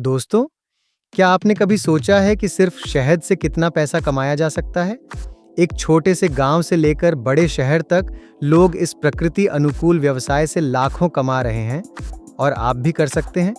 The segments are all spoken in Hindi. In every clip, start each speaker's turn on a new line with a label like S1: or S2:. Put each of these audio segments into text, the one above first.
S1: दोस्तों, क्या आपने कभी सोचा है कि सिर्फ शहद से कितना पैसा कमाया जा सकता है? एक छोटे से गांव से लेकर बड़े शहर तक लोग इस प्रकृति अनुकूल व्यवसाय से लाखों कमा रहे हैं और आप भी कर सकते हैं।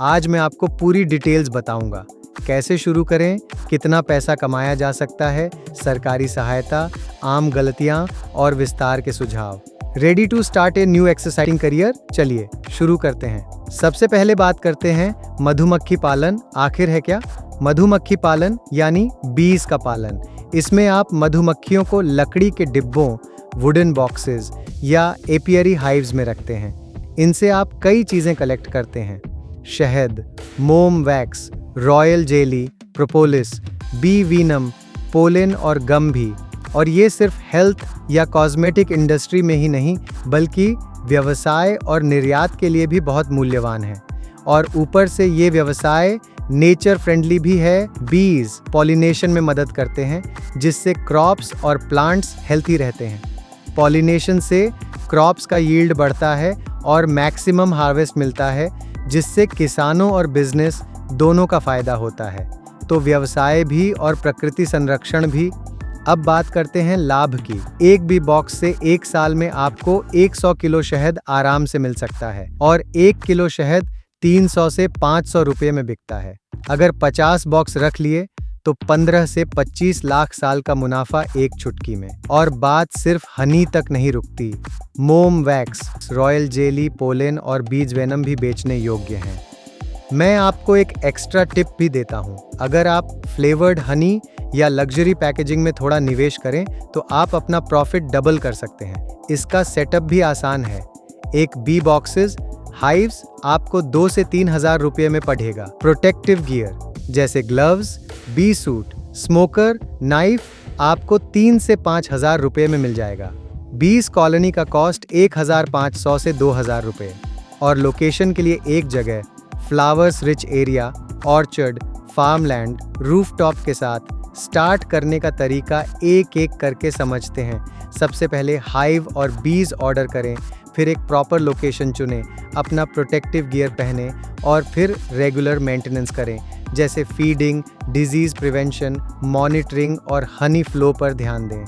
S1: आज मैं आपको पूरी डिटेल्स बताऊंगा। कैसे शुरू करें, कितना पैसा कमाया जा सकता है, सरकारी सहायता, आम गलतियां और विस्तार के सुझाव। Ready to start a new exciting career? चलिए शुरू करते हैं। सबसे पहले बात करते हैं मधुमक्खी पालन आखिर है क्या। मधुमक्खी पालन यानी बीज का पालन। इसमें आप मधुमक्खियों को लकड़ी के डिब्बों, वुडन बॉक्सेस या एपियरी हाइव्स में रखते हैं। इनसे आप कई चीजें कलेक्ट करते हैं: शहद, मोम wax, royal jelly, propolis, bee venom, pollen और गम भी। और ये सिर्फ हेल्थ या कॉस्मेटिक इंडस्ट्री में ही नहीं, बल्कि व्यवसाय और निर्यात के लिए भी बहुत मूल्यवान है। और ऊपर से ये व्यवसाय नेचर फ्रेंडली भी है। बीज पॉलिनेशन में मदद करते हैं, जिससे क्रॉप्स और प्लांट्स हेल्थी रहते हैं। पॉलिनेशन से क्रॉप्स का यील्ड बढ़ता है और मैक्सिमम हार्वेस्ट मिलता है, जिससे किसानों और बिजनेस दोनों का फायदा होता है। तो व्यवसाय भी और प्रकृति संरक्षण भी। अब बात करते हैं लाभ की। एक बी बॉक्स से एक साल में आपको 100 किलो शहद आराम से मिल सकता है और 1 किलो शहद 300 से 500 रुपये में बिकता है। अगर 50 बॉक्स रख लिए तो 15 से 25 लाख साल का मुनाफा एक चुटकी में। और बात सिर्फ हनी तक नहीं रुकती। मोम वैक्स, रॉयल जेली, पोलन और बीज वेनम भी बेचने योग्य हैं। मैं आपको एक एक्स्ट्रा टिप भी देता हूँ। अगर आप फ्लेवर्ड हनी या लग्जरी पैकेजिंग में थोड़ा निवेश करें तो आप अपना प्रॉफिट डबल कर सकते हैं। इसका सेटअप भी आसान है। एक बी बॉक्सेस हाइव्स आपको 2 से 3 हजार रुपये में पड़ेगा। प्रोटेक्टिव गियर जैसे gloves, bee suit, smoker, knife आपको 3 से 5 हजार रुपये में मिल जाएगा। बीज कॉलोनी का कॉस्ट 1500 से 2000 रुपये। और लोकेशन के लिए एक जगह, flowers rich area, orchard, farmland, rooftop के साथ। स्टार्ट करने का तरीका एक एक करके समझते हैं। सबसे पहले हाइव और बीज ऑर्डर करें, फिर एक प्रॉपर लोकेशन चुनें, अपना प्रोटेक्टिव गियर पहने और फिर रेगुलर मेंटेनेंस करें, जैसे फीडिंग, डिजीज प्रिवेंशन, मॉनिटरिंग और हनी फ्लो पर ध्यान दें।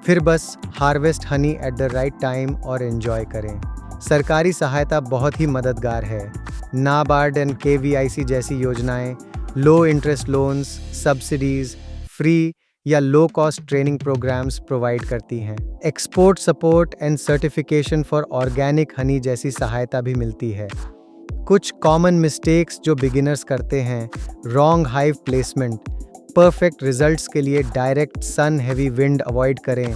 S1: फिर बस harvest Honey at the right time और एंजॉय करें। सरकारी सहायता बहुत ही मददगार है। नाबार्ड एंड KVIC जैसी योजनाएं low interest loans, subsidies, free या low cost training programmes provide करती हैं। Export support and certification for organic honey जैसी सहायता भी मिलती है। कुछ कॉमन मिस्टेक्स जो बिगिनर्स करते हैं: wrong hive placement. Perfect results के लिए direct sun, heavy wind avoid करें।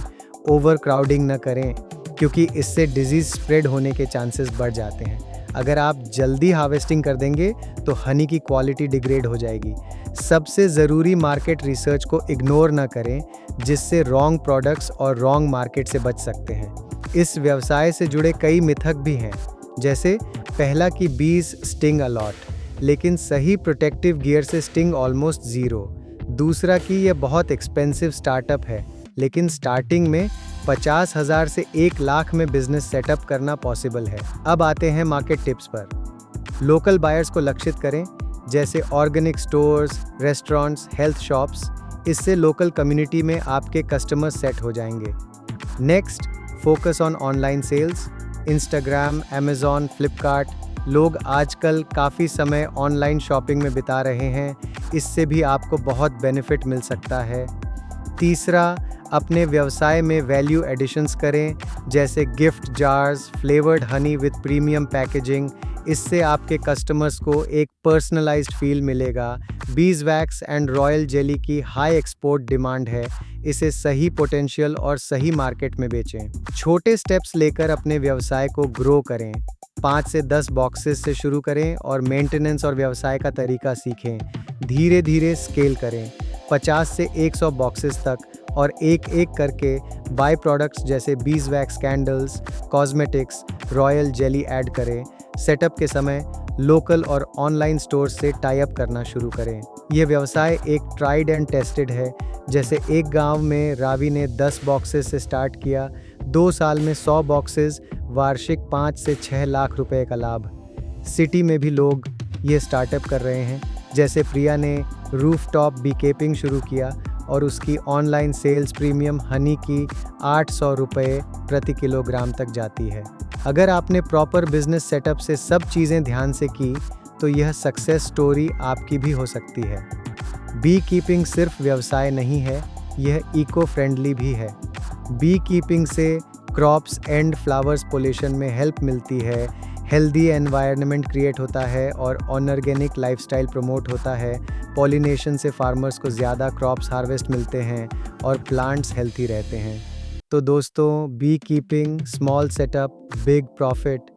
S1: ओवर क्राउडिंग न करें, क्योंकि इससे डिजीज स्प्रेड होने के चांसेस बढ़ जाते हैं। अगर आप जल्दी हार्वेस्टिंग कर देंगे तो हनी की क्वालिटी डिग्रेड हो जाएगी। सबसे ज़रूरी, मार्केट रिसर्च को इग्नोर ना करें, जिससे रॉन्ग प्रोडक्ट्स और रॉन्ग मार्केट से बच सकते हैं। इस व्यवसाय से जुड़े कई मिथक भी हैं, जैसे पहला कि बीज स्टिंग अलॉट, लेकिन सही प्रोटेक्टिव गियर से स्टिंग ऑलमोस्ट ज़ीरो। दूसरा कि यह बहुत एक्सपेंसिव स्टार्टअप है, लेकिन स्टार्टिंग में 50,000 से 1 लाख में बिजनेस सेटअप करना पॉसिबल है। अब आते हैं मार्केट टिप्स पर। लोकल बायर्स को लक्षित करें, जैसे organic stores, restaurants, health shops. इससे लोकल कम्युनिटी में आपके कस्टमर्स सेट हो जाएंगे। Next, focus on online sales. Instagram, Amazon, Flipkart. लोग आजकल काफ़ी समय ऑनलाइन शॉपिंग में बिता रहे हैं। इससे भी आपको बहुत बेनिफिट मिल सकता है। तीसरा, अपने व्यवसाय में वैल्यू एडिशंस करें, जैसे gift jars, flavoured Honey with premium packaging. इससे आपके कस्टमर्स को एक पर्सनलाइज्ड फील मिलेगा। Bees wax and royal jelly की हाई एक्सपोर्ट डिमांड है। इसे सही पोटेंशियल और सही मार्केट में बेचें। छोटे स्टेप्स लेकर अपने व्यवसाय को ग्रो करें। 5 से 10 बॉक्सेस से शुरू करें और मेंटेनेंस और व्यवसाय का तरीका सीखें। धीरे धीरे स्केल करें 50 से 100 बॉक्सेस तक, और एक एक करके बाय प्रोडक्ट्स जैसे bees wax, candles, cosmetics, royal jelly add करें। सेटअप के समय लोकल और ऑनलाइन स्टोर से टाई अप करना शुरू करें। यह व्यवसाय एक ट्राइड एंड टेस्टेड है। जैसे एक गांव में रावी ने 10 बॉक्सेस से स्टार्ट किया, 2 साल में 100 बॉक्सेस, वार्षिक 5 से 6 लाख रुपए का लाभ। सिटी में भी लोग ये स्टार्टअप कर रहे हैं। जैसे प्रिया ने रूफटॉप बीकीपिंग शुरू किया और उसकी ऑनलाइन सेल्स प्रीमियम हनी की 800 रुपये प्रति किलोग्राम तक जाती है। अगर आपने प्रॉपर बिजनेस सेटअप से सब चीज़ें ध्यान से की तो यह सक्सेस स्टोरी आपकी भी हो सकती है। बी कीपिंग सिर्फ व्यवसाय नहीं है, यह इको फ्रेंडली भी है। बी कीपिंग से क्रॉप्स एंड फ्लावर्स पोल्यूशन में हेल्प मिलती है, हेल्दी एनवायरनमेंट क्रिएट होता है और ऑर्गेनिक लाइफस्टाइल प्रमोट होता है। पॉलिनेशन से फार्मर्स को ज़्यादा क्रॉप्स हार्वेस्ट मिलते हैं और प्लांट्स हेल्थी रहते हैं। तो दोस्तों, be keeping, small setup, big profit,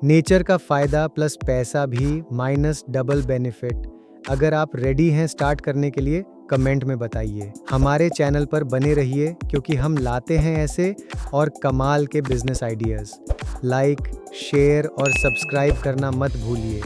S1: nature का फ़ायदा प्लस पैसा भी माइनस डबल बेनिफिट। अगर आप रेडी हैं स्टार्ट करने के लिए, कमेंट में बताइए। हमारे चैनल पर बने रहिए क्योंकि हम लाते हैं ऐसे और कमाल के बिजनेस आइडियाज़। लाइक, शेयर और सब्सक्राइब करना मत भूलिए।